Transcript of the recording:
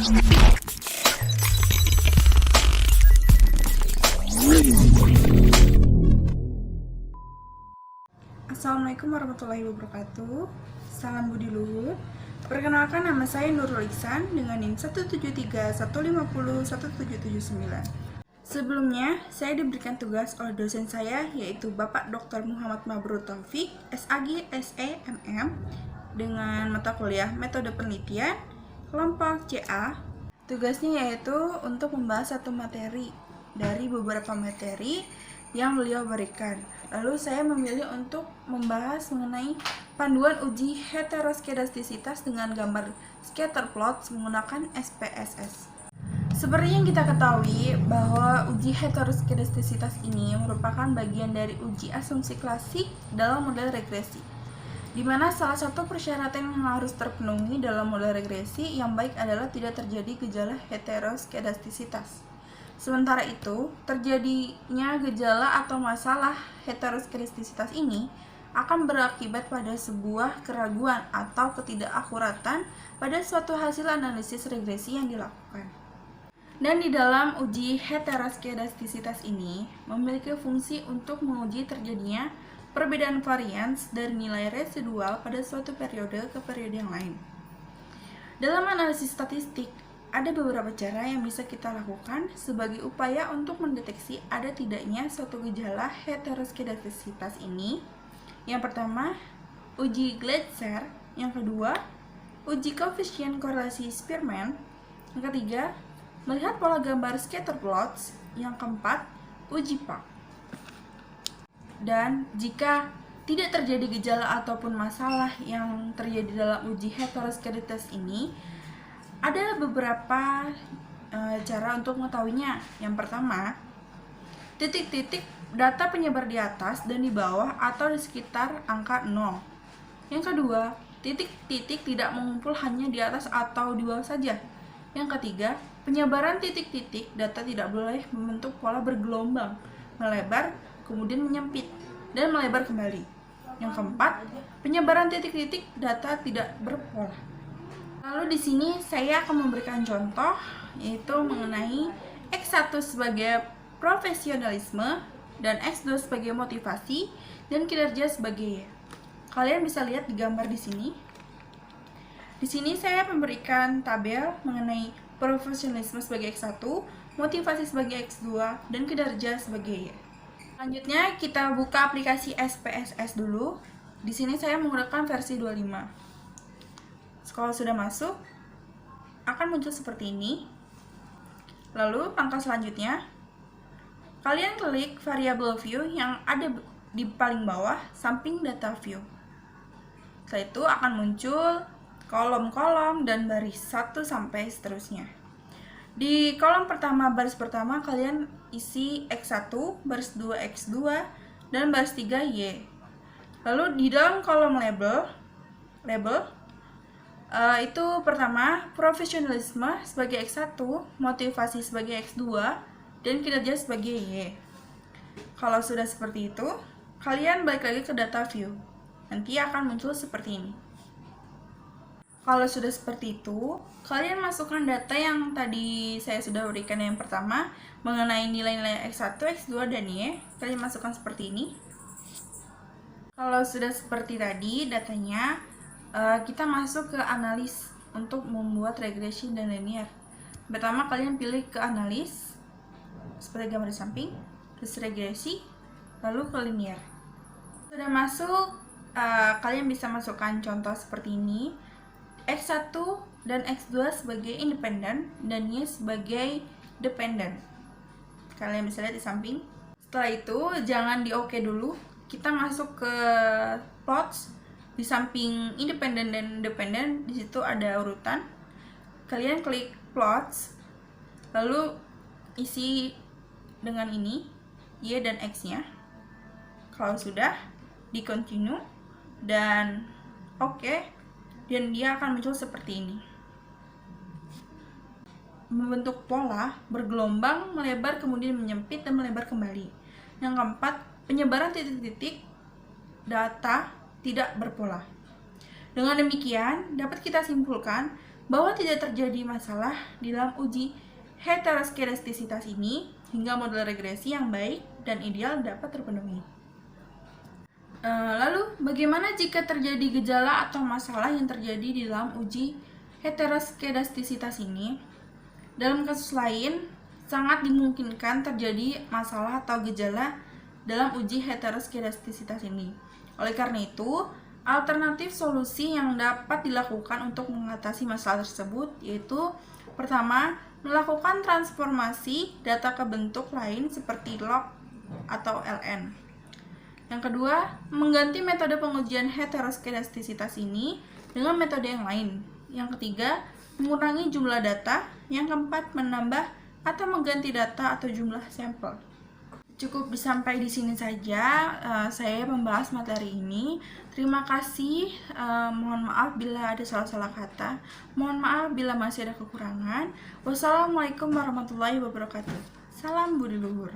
Assalamualaikum warahmatullahi wabarakatuh. Salam budi luhur. Perkenalkan, nama saya Nurul Ihsan dengan NIM 173150179. Sebelumnya, saya diberikan tugas oleh dosen saya, yaitu Bapak Dr. Muhammad Mabrur Taufik, SAG SEMM, dengan mata kuliah Metode Penelitian, kelompok CA. Tugasnya yaitu untuk membahas satu materi dari beberapa materi yang beliau berikan. Lalu saya memilih untuk membahas mengenai panduan uji heteroskedastisitas dengan gambar scatter plot menggunakan SPSS. Seperti yang kita ketahui bahwa uji heteroskedastisitas ini merupakan bagian dari uji asumsi klasik dalam model regresi, di mana salah satu persyaratan yang harus terpenuhi dalam model regresi yang baik adalah tidak terjadi gejala heteroskedastisitas. Sementara itu, terjadinya gejala atau masalah heteroskedastisitas ini akan berakibat pada sebuah keraguan atau ketidakakuratan pada suatu hasil analisis regresi yang dilakukan. Dan di dalam uji heteroskedastisitas ini memiliki fungsi untuk menguji terjadinya perbedaan varians dari nilai residual pada suatu periode ke periode yang lain. Dalam analisis statistik, ada beberapa cara yang bisa kita lakukan sebagai upaya untuk mendeteksi ada tidaknya suatu gejala heteroskedastisitas ini. Yang pertama, uji Gleiser. Yang kedua, uji koefisien korelasi Spearman. Yang ketiga, melihat pola gambar scatter plots. Yang keempat, uji Park. Dan jika tidak terjadi gejala ataupun masalah yang terjadi dalam uji heteroskedastisitas ini, ada beberapa cara untuk mengetahuinya. Yang pertama, titik-titik data penyebar di atas dan di bawah atau di sekitar angka 0. Yang kedua, titik-titik tidak mengumpul hanya di atas atau di bawah saja. Yang ketiga, penyebaran titik-titik data tidak boleh membentuk pola bergelombang, melebar, kemudian menyempit, dan melebar kembali. Yang keempat, penyebaran titik-titik data tidak berpola. Lalu di sini saya akan memberikan contoh, yaitu mengenai X1 sebagai profesionalisme dan X2 sebagai motivasi dan kinerja sebagai Y. Kalian bisa lihat di gambar di sini. Di sini saya memberikan tabel mengenai profesionalisme sebagai X1, motivasi sebagai X2, dan kinerja sebagai Y. Selanjutnya kita buka aplikasi SPSS dulu. Di sini saya menggunakan versi 25. Kalau sudah masuk, akan muncul seperti ini. Lalu langkah selanjutnya, kalian klik variable view yang ada di paling bawah samping data view. Setelah itu akan muncul kolom-kolom dan baris 1 sampai seterusnya. Di kolom pertama, baris pertama, kalian isi X1, baris 2 X2, dan baris 3 Y. Lalu di dalam kolom label itu pertama, profesionalisme sebagai X1, motivasi sebagai X2, dan kinerja sebagai Y. Kalau sudah seperti itu, kalian balik lagi ke data view. Nanti akan muncul seperti ini. Kalau sudah seperti itu, kalian masukkan data yang tadi saya sudah berikan yang pertama mengenai nilai-nilai X1, X2, dan Y. Kalian masukkan seperti ini. Kalau sudah seperti tadi datanya, kita masuk ke analis untuk membuat regresi dan linear. Pertama, kalian pilih ke analis seperti gambar di samping, terus regresi, lalu ke linear. Sudah masuk, kalian bisa masukkan contoh seperti ini. X1 dan X2 sebagai independen dan Y sebagai dependen. Kalian bisa lihat di samping. Setelah itu, jangan di OK dulu. Kita masuk ke plots. Di samping independen dan dependen, di situ ada urutan. Kalian klik plots, lalu isi dengan ini Y dan X-nya. Kalau sudah, di continue dan OK, dan dia akan muncul seperti ini. Membentuk pola bergelombang, melebar, kemudian menyempit dan melebar kembali. Yang keempat, penyebaran titik-titik data tidak berpola. Dengan demikian, dapat kita simpulkan bahwa tidak terjadi masalah di dalam uji heteroskedastisitas ini hingga model regresi yang baik dan ideal dapat terpenuhi. Lalu, bagaimana jika terjadi gejala atau masalah yang terjadi di dalam uji heteroskedastisitas ini? Dalam kasus lain, sangat dimungkinkan terjadi masalah atau gejala dalam uji heteroskedastisitas ini. Oleh karena itu, alternatif solusi yang dapat dilakukan untuk mengatasi masalah tersebut yaitu pertama, melakukan transformasi data ke bentuk lain seperti log atau ln. Yang kedua, mengganti metode pengujian heteroskedastisitas ini dengan metode yang lain. Yang ketiga, mengurangi jumlah data. Yang keempat, menambah atau mengganti data atau jumlah sampel. Cukup sampai di sini saja saya membahas materi ini. Terima kasih. Mohon maaf bila ada salah-salah kata. Mohon maaf bila masih ada kekurangan. Wassalamualaikum warahmatullahi wabarakatuh. Salam budi luhur.